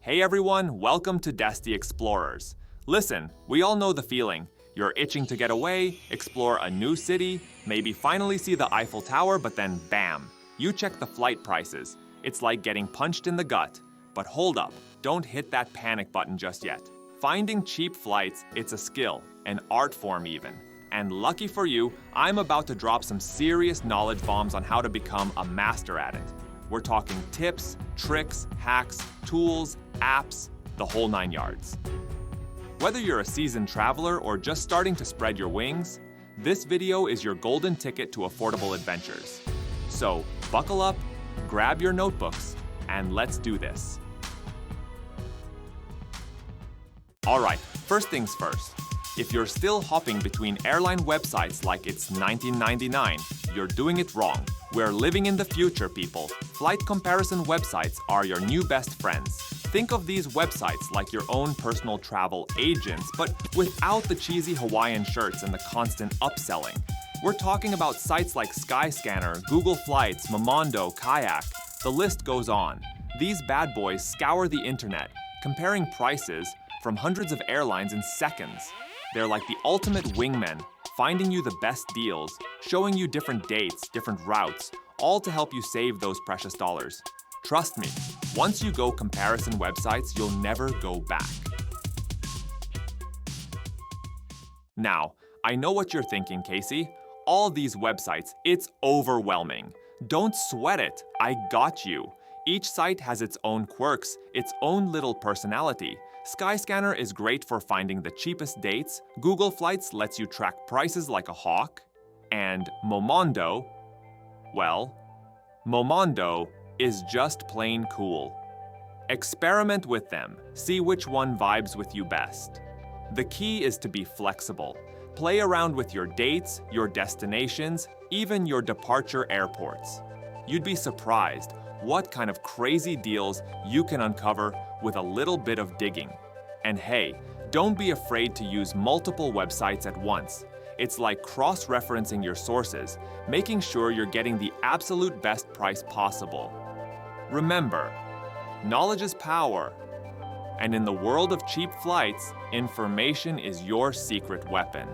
Hey everyone, welcome to DE&x Explorers. Listen, we all know the feeling. You're itching to get away, explore a new city, maybe finally see the Eiffel Tower, but then bam, you check the flight prices. It's like getting punched in the gut. But hold up, don't hit that panic button just yet. Finding cheap flights, it's a skill, an art form even. And lucky for you, I'm about to drop some serious knowledge bombs on how to become a master at it. We're talking tips, tricks, hacks, tools, apps, the whole 9 yards. Whether you're a seasoned traveler or just starting to spread your wings, this video is your golden ticket to affordable adventures. So buckle up, grab your notebooks, and let's do this. Alright, first things first. If you're still hopping between airline websites like it's 1999, you're doing it wrong. We're living in the future, people. Flight comparison websites are your new best friends. Think of these websites like your own personal travel agents, but without the cheesy Hawaiian shirts and the constant upselling. We're talking about sites like Skyscanner, Google Flights, Momondo, Kayak. The list goes on. These bad boys scour the internet, comparing prices from hundreds of airlines in seconds. They're like the ultimate wingmen, finding you the best deals, showing you different dates, different routes, all to help you save those precious dollars. Trust me, once you go comparison websites, you'll never go back. Now, I know what you're thinking, Casey. All these websites, it's overwhelming. Don't sweat it, I got you. Each site has its own quirks, its own little personality. Skyscanner is great for finding the cheapest dates, Google Flights lets you track prices like a hawk, and Momondo, well, Momondo is just plain cool. Experiment with them, see which one vibes with you best. The key is to be flexible. Play around with your dates, your destinations, even your departure airports. You'd be surprised what kind of crazy deals you can uncover with a little bit of digging. And hey, don't be afraid to use multiple websites at once. It's like cross-referencing your sources, making sure you're getting the absolute best price possible. Remember, knowledge is power. And in the world of cheap flights, information is your secret weapon.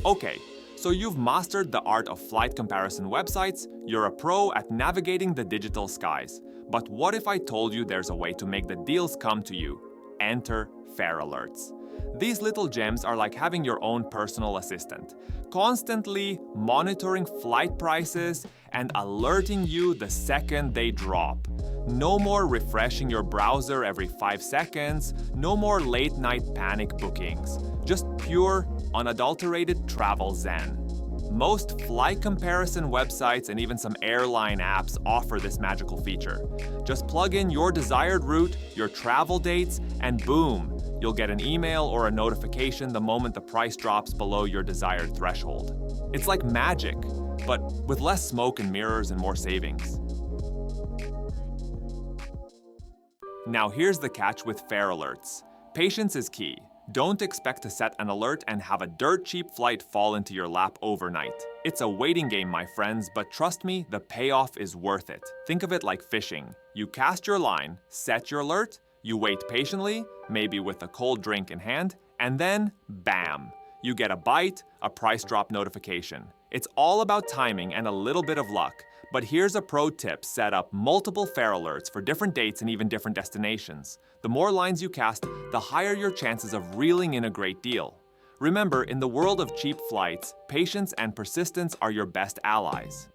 Okay, so you've mastered the art of flight comparison websites, you're a pro at navigating the digital skies. But what if I told you there's a way to make the deals come to you? Enter fare alerts. These little gems are like having your own personal assistant, constantly monitoring flight prices and alerting you the second they drop. No more refreshing your browser every 5 seconds, no more late-night panic bookings. Just pure, unadulterated travel zen. Most flight comparison websites and even some airline apps offer this magical feature. Just plug in your desired route, your travel dates, and boom, you'll get an email or a notification the moment the price drops below your desired threshold. It's like magic, but with less smoke and mirrors and more savings. Now here's the catch with fare alerts. Patience is key. Don't expect to set an alert and have a dirt cheap flight fall into your lap overnight. It's a waiting game, my friends, but trust me, the payoff is worth it. Think of it like fishing. You cast your line, set your alert, you wait patiently, maybe with a cold drink in hand, and then, bam! You get a bite, a price drop notification. It's all about timing and a little bit of luck. But here's a pro tip, set up multiple fare alerts for different dates and even different destinations. The more lines you cast, the higher your chances of reeling in a great deal. Remember, in the world of cheap flights, patience and persistence are your best allies.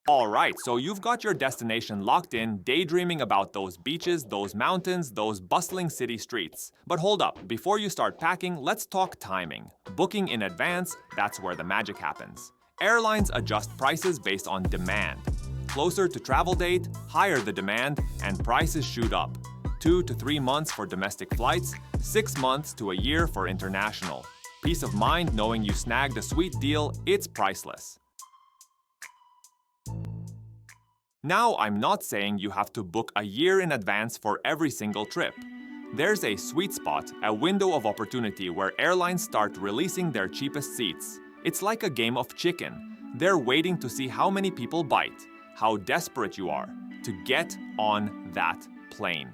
Alright, so you've got your destination locked in, daydreaming about those beaches, those mountains, those bustling city streets. But hold up, before you start packing, let's talk timing. Booking in advance, that's where the magic happens. Airlines adjust prices based on demand. Closer to travel date, higher the demand, and prices shoot up. 2 to 3 months for domestic flights, 6 months to a year for international. Peace of mind knowing you snagged a sweet deal, it's priceless. Now, I'm not saying you have to book a year in advance for every single trip. There's a sweet spot, a window of opportunity where airlines start releasing their cheapest seats. It's like a game of chicken. They're waiting to see how many people bite. how desperate you are to get on that plane.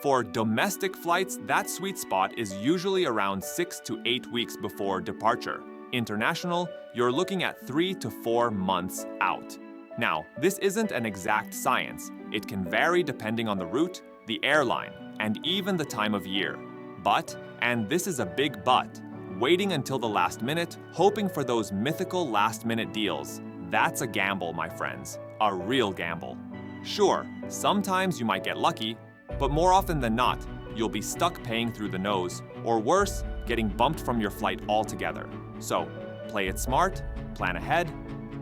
For domestic flights, that sweet spot is usually around 6 to 8 weeks before departure. International, you're looking at 3 to 4 months out. Now, this isn't an exact science. It can vary depending on the route, the airline, and even the time of year. But, and this is a big but, waiting until the last minute, hoping for those mythical last-minute deals, that's a gamble, my friends. A real gamble. Sure, sometimes you might get lucky, but more often than not, you'll be stuck paying through the nose, or worse, getting bumped from your flight altogether. So, play it smart, plan ahead,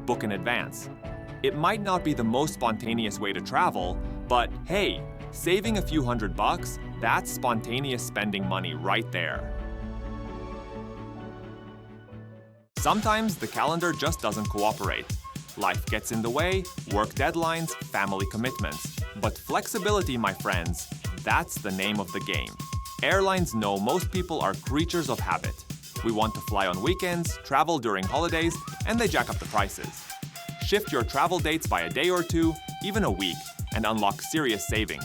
book in advance. It might not be the most spontaneous way to travel, but hey, saving a few $100, that's spontaneous spending money right there. Sometimes the calendar just doesn't cooperate. Life gets in the way, work deadlines, family commitments. But flexibility, my friends, that's the name of the game. Airlines know most people are creatures of habit. We want to fly on weekends, travel during holidays, and they jack up the prices. Shift your travel dates by a day or two, even a week, and unlock serious savings.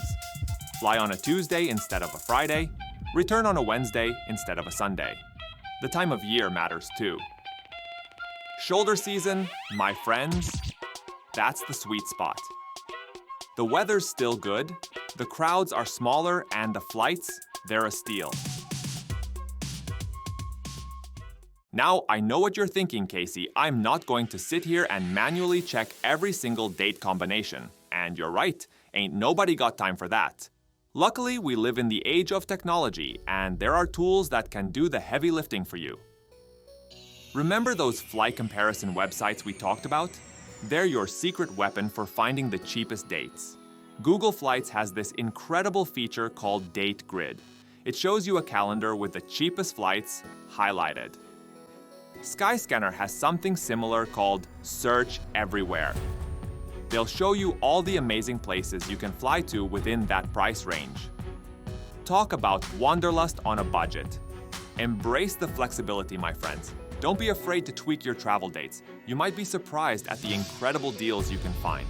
Fly on a Tuesday instead of a Friday. Return on a Wednesday instead of a Sunday. The time of year matters too. Shoulder season, my friends, that's the sweet spot. The weather's still good, the crowds are smaller, and the flights, they're a steal. Now, I know what you're thinking, Casey. I'm not going to sit here and manually check every single date combination. And you're right, ain't nobody got time for that. Luckily, we live in the age of technology, and there are tools that can do the heavy lifting for you. Remember those flight comparison websites we talked about? They're your secret weapon for finding the cheapest dates. Google Flights has this incredible feature called Date Grid. It shows you a calendar with the cheapest flights highlighted. Skyscanner has something similar called Search Everywhere. They'll show you all the amazing places you can fly to within that price range. Talk about wanderlust on a budget. Embrace the flexibility, my friends. Don't be afraid to tweak your travel dates. You might be surprised at the incredible deals you can find.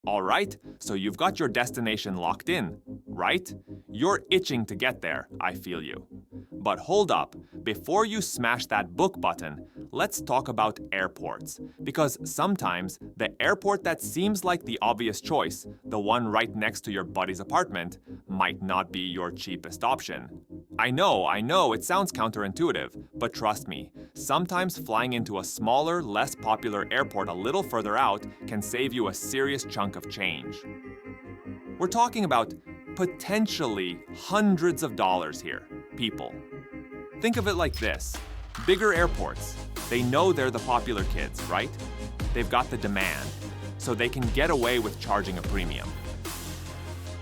Alright, so you've got your destination locked in, right? You're itching to get there, I feel you. But hold up, before you smash that book button, let's talk about airports. Because sometimes, the airport that seems like the obvious choice, the one right next to your buddy's apartment, might not be your cheapest option. I know, it sounds counterintuitive, but trust me, sometimes flying into a smaller, less popular airport a little further out can save you a serious chunk of change. We're talking about potentially hundreds of dollars here, people. Think of it like this. Bigger airports, they know they're the popular kids, right? They've got the demand, so they can get away with charging a premium.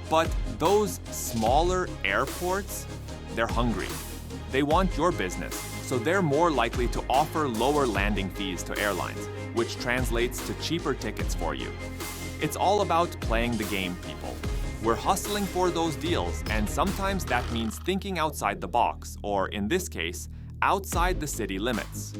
But those smaller airports, they're hungry. They want your business, so they're more likely to offer lower landing fees to airlines, which translates to cheaper tickets for you. It's all about playing the game, people. We're hustling for those deals, and sometimes that means thinking outside the box, or in this case, outside the city limits.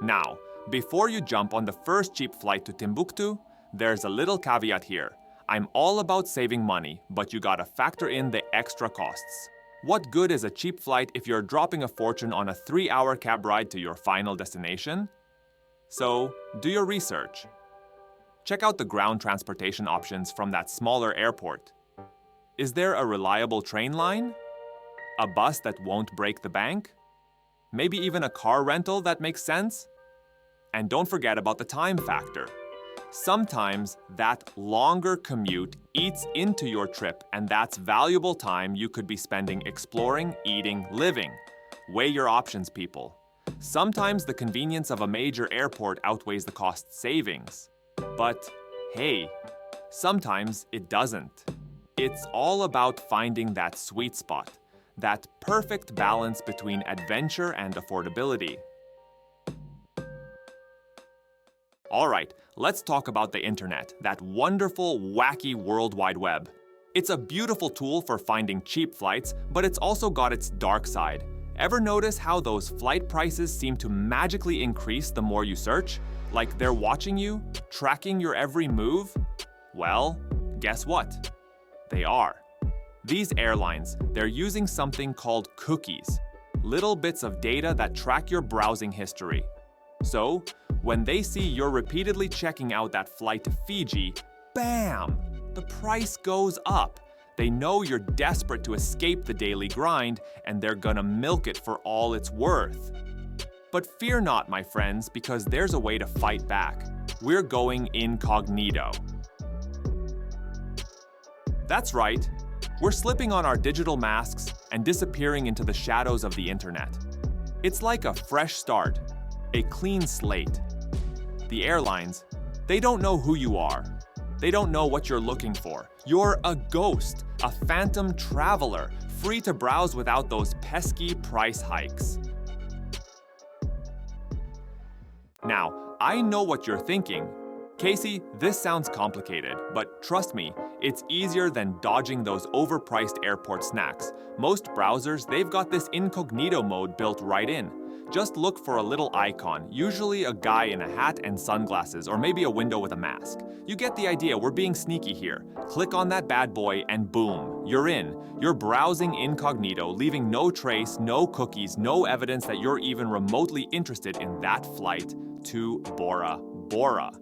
Now, before you jump on the first cheap flight to Timbuktu, there's a little caveat here. I'm all about saving money, but you gotta factor in the extra costs. What good is a cheap flight if you're dropping a fortune on a 3-hour cab ride to your final destination? So, do your research. Check out the ground transportation options from that smaller airport. Is there a reliable train line? A bus that won't break the bank? Maybe even a car rental that makes sense? And don't forget about the time factor. Sometimes that longer commute eats into your trip, and that's valuable time you could be spending exploring, eating, living. Weigh your options, people. Sometimes the convenience of a major airport outweighs the cost savings. But hey, sometimes it doesn't. It's all about finding that sweet spot, that perfect balance between adventure and affordability. Alright, let's talk about the internet, that wonderful, wacky World Wide Web. It's a beautiful tool for finding cheap flights, but it's also got its dark side. Ever notice how those flight prices seem to magically increase the more you search? Like they're watching you, tracking your every move? Well, guess what? They are. These airlines, they're using something called cookies, little bits of data that track your browsing history. So, when they see you're repeatedly checking out that flight to Fiji, bam! The price goes up. They know you're desperate to escape the daily grind, and they're gonna milk it for all it's worth. But fear not, my friends, because there's a way to fight back. We're going incognito. That's right. We're slipping on our digital masks and disappearing into the shadows of the internet. It's like a fresh start, a clean slate. The airlines, they don't know who you are. They don't know what you're looking for. You're a ghost, a phantom traveler, free to browse without those pesky price hikes. Now, I know what you're thinking. Casey, this sounds complicated, but trust me, it's easier than dodging those overpriced airport snacks. Most browsers, they've got this incognito mode built right in. Just look for a little icon, usually a guy in a hat and sunglasses, or maybe a window with a mask. You get the idea, we're being sneaky here. Click on that bad boy and boom, you're in. You're browsing incognito, leaving no trace, no cookies, no evidence that you're even remotely interested in that flight to Bora Bora.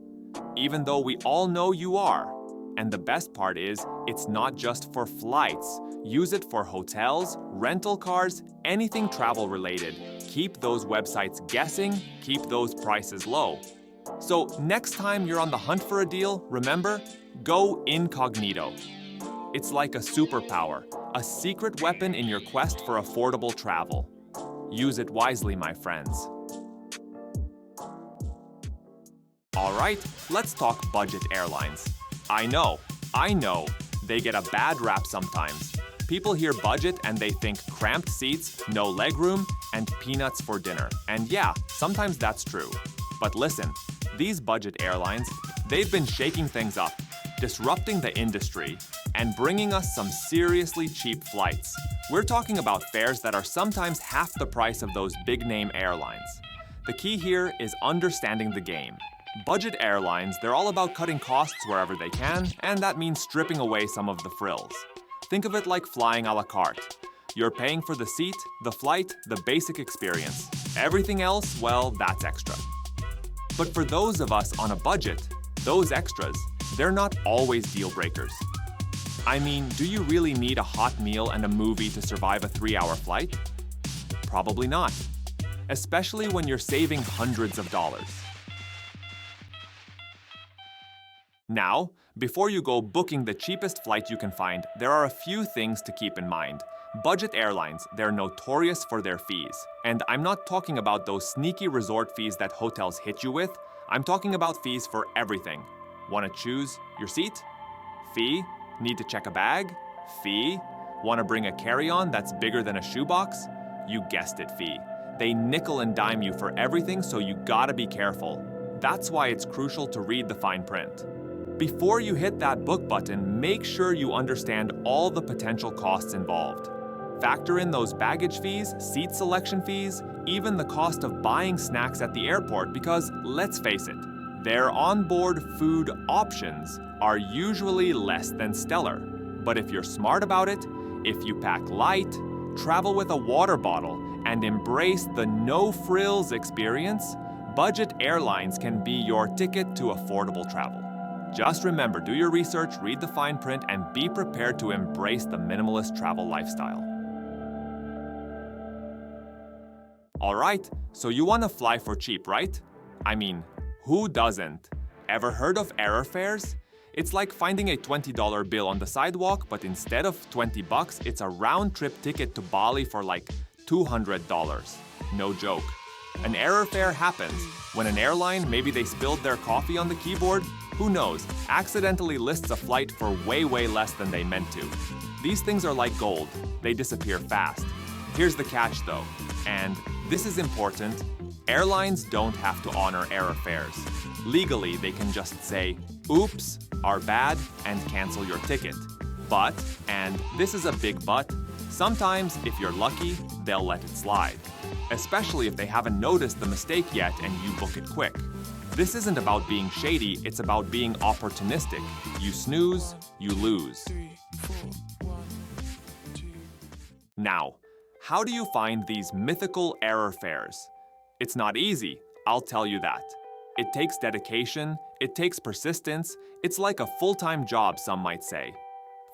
Even though we all know you are. And the best part is, it's not just for flights. Use it for hotels, rental cars, anything travel related. Keep those websites guessing, keep those prices low. So next time you're on the hunt for a deal, remember, go incognito. It's like a superpower, a secret weapon in your quest for affordable travel. Use it wisely, my friends. All right, let's talk budget airlines. I know, they get a bad rap sometimes. People hear budget and they think cramped seats, no legroom, and peanuts for dinner. And yeah, sometimes that's true. But listen, these budget airlines, they've been shaking things up, disrupting the industry, and bringing us some seriously cheap flights. We're talking about fares that are sometimes half the price of those big-name airlines. The key here is understanding the game. Budget airlines, they're all about cutting costs wherever they can, and that means stripping away some of the frills. Think of it like flying a la carte. You're paying for the seat, the flight, the basic experience. Everything else, well, that's extra. But for those of us on a budget, those extras, they're not always deal breakers. I mean, do you really need a hot meal and a movie to survive a 3-hour flight? Probably not. Especially when you're saving hundreds of dollars. Now, before you go booking the cheapest flight you can find, there are a few things to keep in mind. Budget airlines, they're notorious for their fees. And I'm not talking about those sneaky resort fees that hotels hit you with. I'm talking about fees for everything. Want to choose your seat? Fee. Need to check a bag? Fee. Want to bring a carry-on that's bigger than a shoebox? You guessed it, fee. They nickel and dime you for everything, so you gotta be careful. That's why it's crucial to read the fine print. Before you hit that book button, make sure you understand all the potential costs involved. Factor in those baggage fees, seat selection fees, even the cost of buying snacks at the airport because, let's face it, their onboard food options are usually less than stellar. But if you're smart about it, if you pack light, travel with a water bottle, and embrace the no-frills experience, budget airlines can be your ticket to affordable travel. Just remember, do your research, read the fine print, and be prepared to embrace the minimalist travel lifestyle. All right, so you want to fly for cheap, right? I mean, who doesn't? Ever heard of Airfares? It's like finding a $20 bill on the sidewalk, but instead of $20, it's a round-trip ticket to Bali for like $200. No joke. An Airfare happens when an airline, maybe they spilled their coffee on the keyboard, who knows, accidentally lists a flight for way less than they meant to. These things are like gold, they disappear fast. Here's the catch though, and this is important, airlines don't have to honor Airfares. Legally, they can just say, oops, our bad, and cancel your ticket. But, and this is a big but, Sometimes, if you're lucky, they'll let it slide, especially if they haven't noticed the mistake yet and you book it quick. This isn't about being shady, it's about being opportunistic. You snooze, you lose. Now, how do you find these mythical airfares? It's not easy, I'll tell you that. It takes dedication, it takes persistence, it's like a full-time job, some might say.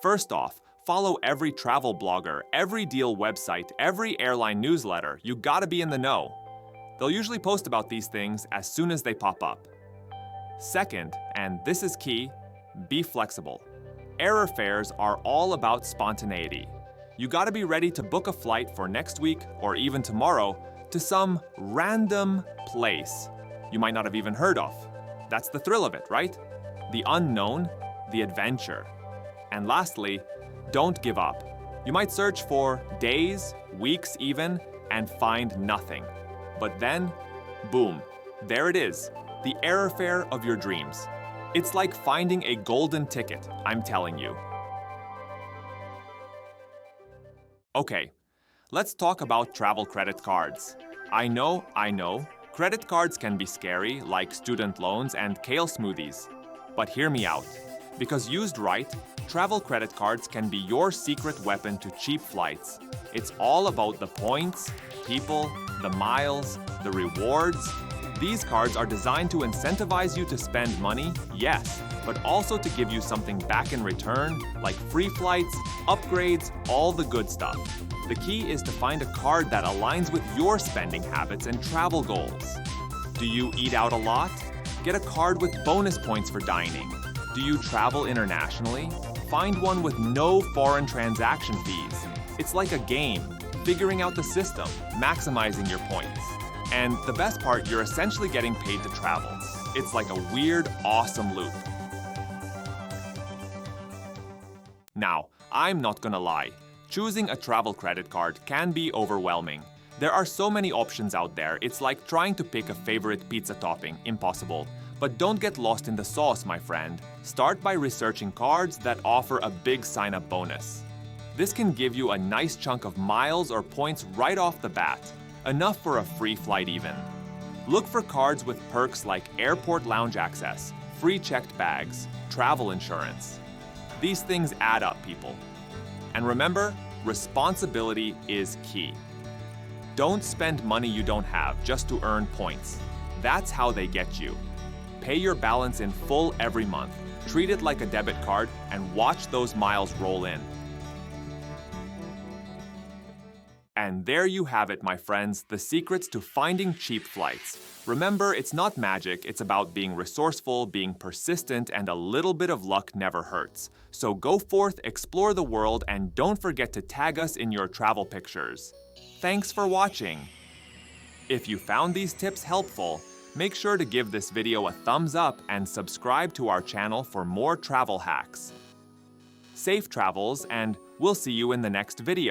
First off, follow every travel blogger, every deal website, every airline newsletter. You gotta be in the know. They'll usually post about these things as soon as they pop up. Second, and this is key, be flexible. Airfares are all about spontaneity. You gotta be ready to book a flight for next week or even tomorrow to some random place you might not have even heard of. That's the thrill of it, right? The unknown, the adventure. And lastly, don't give up. You might search for days, weeks even, and find nothing. But then, boom, there it is, the airfare of your dreams. It's like finding a golden ticket, I'm telling you. Okay, let's talk about travel credit cards. I know, credit cards can be scary, like student loans and kale smoothies. But hear me out. Because used right, travel credit cards can be your secret weapon to cheap flights. It's all about the points, people, the miles, the rewards. These cards are designed to incentivize you to spend money, yes, but also to give you something back in return, like free flights, upgrades, all the good stuff. The key is to find a card that aligns with your spending habits and travel goals. Do you eat out a lot? Get a card with bonus points for dining. Do you travel internationally? Find one with no foreign transaction fees. It's like a game, figuring out the system, maximizing your points. And the best part, you're essentially getting paid to travel. It's like a weird, awesome loop. Now, I'm not gonna lie. Choosing a travel credit card can be overwhelming. There are so many options out there, it's like trying to pick a favorite pizza topping, impossible. But don't get lost in the sauce, my friend. Start by researching cards that offer a big sign-up bonus. This can give you a nice chunk of miles or points right off the bat, enough for a free flight even. Look for cards with perks like airport lounge access, free checked bags, travel insurance. These things add up, people. And remember, responsibility is key. Don't spend money you don't have just to earn points. That's how they get you. Pay your balance in full every month, treat it like a debit card, and watch those miles roll in. And there you have it, my friends, the secrets to finding cheap flights. Remember, it's not magic, it's about being resourceful, being persistent, and a little bit of luck never hurts. So go forth, explore the world, and don't forget to tag us in your travel pictures. Thanks for watching. If you found these tips helpful, make sure to give this video a thumbs up and subscribe to our channel for more travel hacks. Safe travels, and we'll see you in the next video.